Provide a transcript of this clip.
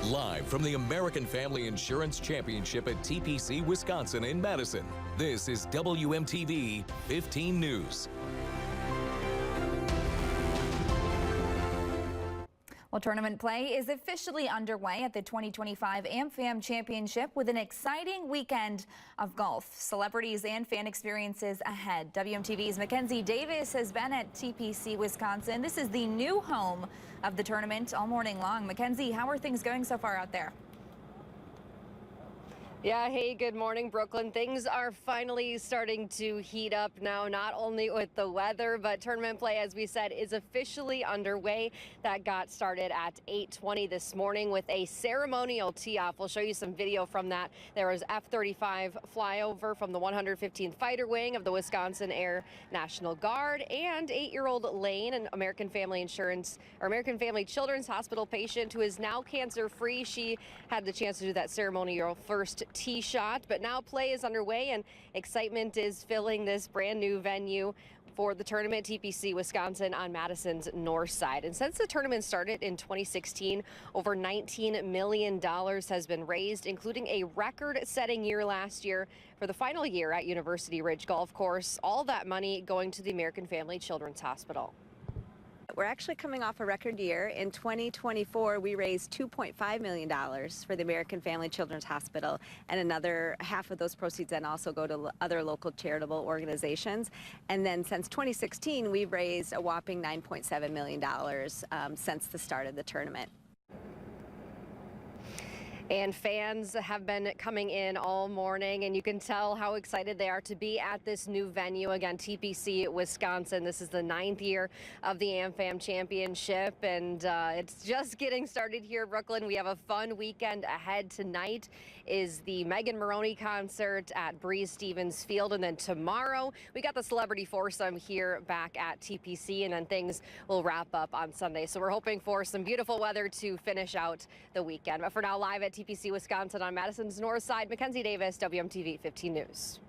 Live from the American Family Insurance Championship at TPC Wisconsin in Madison, this is WMTV 15 News. Well, tournament play is officially underway at the 2025 AmFam Championship with an exciting weekend of golf, celebrities, and fan experiences ahead. WMTV's Mackenzie Davis has been at TPC Wisconsin. This is the new home of the tournament all morning long. Mackenzie, how are things going so far out there? Yeah, hey, good morning, Brooklyn. Things are finally starting to heat up now, not only with the weather, but tournament play, as we said, is officially underway. That got started at 8:20 this morning with a ceremonial tee-off. We'll show you some video from that. There was F-35 flyover from the 115th Fighter Wing of the Wisconsin Air National Guard, and 8-year-old Lane, an American Family Children's Hospital patient who is now cancer-free. She had the chance to do that ceremonial first tee shot, but now play is underway and excitement is filling this brand new venue for the tournament, TPC Wisconsin on Madison's north side. And since the tournament started in 2016, over $19 million has been raised, including a record-setting year last year for the final year at University Ridge Golf Course. All that money going to the American Family Children's Hospital. We're actually coming off a record year. In 2024, we raised $2.5 million for the American Family Children's Hospital, and another half of those proceeds then also go to other local charitable organizations. And then since 2016, we've raised a whopping $9.7 million since the start of the tournament. And fans have been coming in all morning, and you can tell how excited they are to be at this new venue. Again, TPC Wisconsin. This is the 9th year of the AmFam Championship, and it's just getting started here, Brooklyn. We have a fun weekend ahead. Tonight is the Megan Moroney concert at Breeze Stevens Field, and then tomorrow we got the celebrity foursome here back at TPC, and then things will wrap up on Sunday. So we're hoping for some beautiful weather to finish out the weekend. But for now, live at TPC Wisconsin on Madison's north side, Mackenzie Davis, WMTV 15 News.